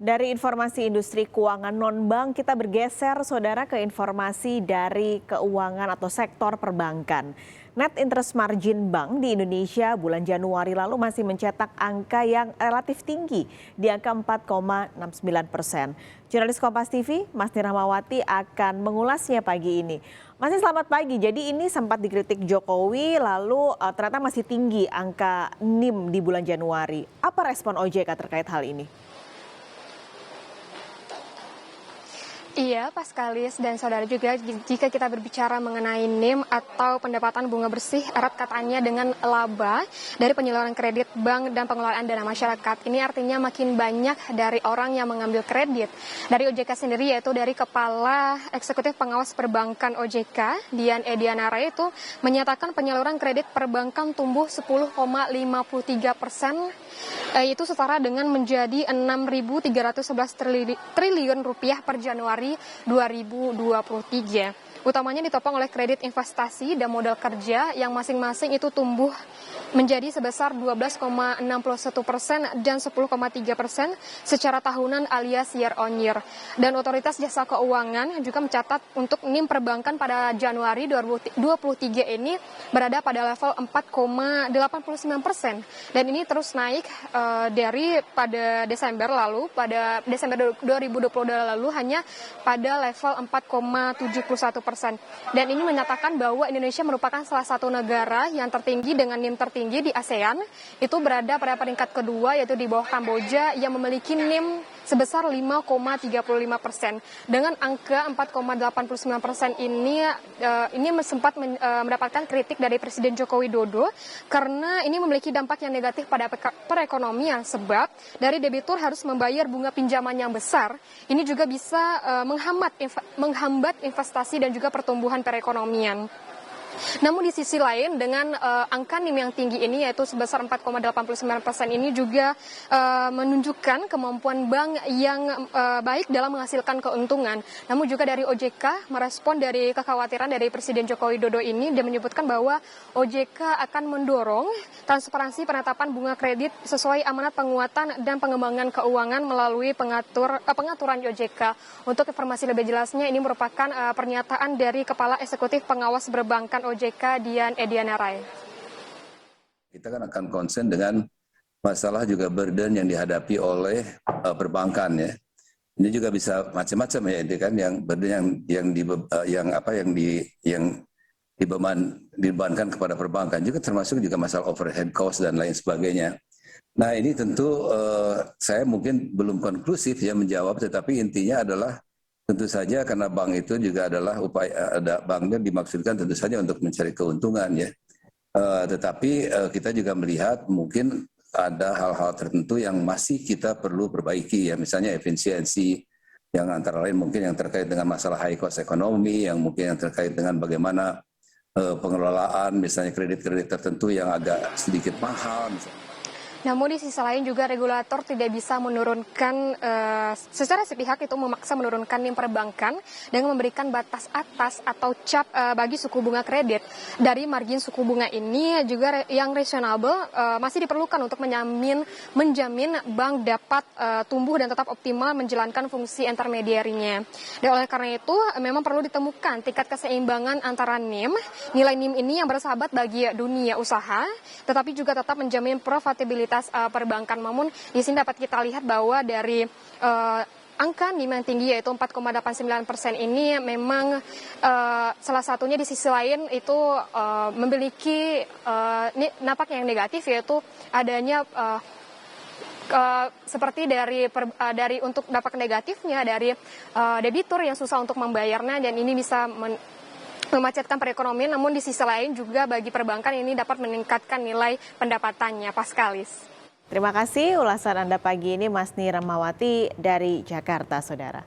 Dari informasi industri keuangan non-bank, kita bergeser saudara ke informasi dari keuangan atau sektor perbankan. Net interest margin bank di Indonesia bulan Januari lalu masih mencetak angka yang relatif tinggi di angka 4,69%. Jurnalis Kompas TV, Masni Rahmawati akan mengulasnya pagi ini. Masih selamat pagi, jadi ini sempat dikritik Jokowi lalu ternyata masih tinggi angka NIM di bulan Januari. Apa respon OJK terkait hal ini? Iya, Paskalis dan saudara juga jika kita berbicara mengenai NIM atau pendapatan bunga bersih erat katanya dengan laba dari penyaluran kredit bank dan pengelolaan dana masyarakat. Ini artinya makin banyak dari orang yang mengambil kredit. Dari OJK sendiri yaitu dari Kepala Eksekutif Pengawas Perbankan OJK, Dian Edianara itu menyatakan penyaluran kredit perbankan tumbuh 10,53%. Itu setara dengan menjadi 6.311 triliun rupiah per Januari 2023. Utamanya ditopang oleh kredit investasi dan modal kerja yang masing-masing itu tumbuh menjadi sebesar 12,61% dan 10,3% secara tahunan alias year on year. Dan Otoritas Jasa Keuangan juga mencatat untuk NIM perbankan pada Januari 2023 ini berada pada level 4,89%. Dan ini terus naik dari pada Desember lalu, pada Desember 2022 lalu hanya pada level 4,71%. Dan ini menyatakan bahwa Indonesia merupakan salah satu negara yang tertinggi dengan NIM tertinggi di ASEAN, itu berada pada peringkat kedua yaitu di bawah Kamboja yang memiliki NIM sebesar 5,35%. Dengan angka 4,89% ini sempat mendapatkan kritik dari Presiden Joko Widodo karena ini memiliki dampak yang negatif pada perekonomian sebab dari debitur harus membayar bunga pinjaman yang besar. Ini juga bisa menghambat investasi dan juga pertumbuhan perekonomian. Namun di sisi lain dengan angka NIM yang tinggi ini yaitu sebesar 4,89% ini juga menunjukkan kemampuan bank yang baik dalam menghasilkan keuntungan. Namun juga dari OJK merespon dari kekhawatiran dari Presiden Joko Widodo ini dan menyebutkan bahwa OJK akan mendorong transparansi penetapan bunga kredit sesuai amanat penguatan dan pengembangan keuangan melalui pengaturan OJK. Untuk informasi lebih jelasnya ini merupakan pernyataan dari Kepala Eksekutif Pengawas Perbankan OJK Dian Edianara. Kita kan akan concern dengan masalah juga burden yang dihadapi oleh perbankan ya. Ini juga bisa macam-macam ya, ini kan yang burden yang dibebankan kepada perbankan juga termasuk juga masalah overhead cost dan lain sebagainya. Nah ini tentu saya mungkin belum konklusif ya menjawab, tetapi intinya adalah tentu saja karena bank itu juga adalah banknya dimaksudkan tentu saja untuk mencari keuntungan ya. Tetapi kita juga melihat mungkin ada hal-hal tertentu yang masih kita perlu perbaiki ya, misalnya efisiensi yang antara lain mungkin yang terkait dengan masalah high cost ekonomi, yang mungkin yang terkait dengan bagaimana pengelolaan misalnya kredit-kredit tertentu yang agak sedikit mahal misalnya. Namun di sisi lain juga regulator tidak bisa menurunkan secara sepihak itu memaksa menurunkan NIM perbankan dengan memberikan batas atas atau cap bagi suku bunga kredit. Dari margin suku bunga ini juga yang reasonable masih diperlukan untuk menjamin bank dapat tumbuh dan tetap optimal menjalankan fungsi intermediarinya. Dan oleh karena itu memang perlu ditemukan tingkat keseimbangan antara NIM, nilai NIM ini yang bersahabat bagi dunia usaha, tetapi juga tetap menjamin profitabilitas perbankan. Namun di sini dapat kita lihat bahwa dari angka NIM yang tinggi yaitu 4,89% ini memang salah satunya di sisi lain itu memiliki nampak yang negatif yaitu adanya seperti dari untuk dampak negatifnya dari debitur yang susah untuk membayarnya dan ini bisa memacetkan perekonomian, namun di sisi lain juga bagi perbankan ini dapat meningkatkan nilai pendapatannya. Paskalis. Terima kasih ulasan Anda pagi ini Masni Rahmawati dari Jakarta, Saudara.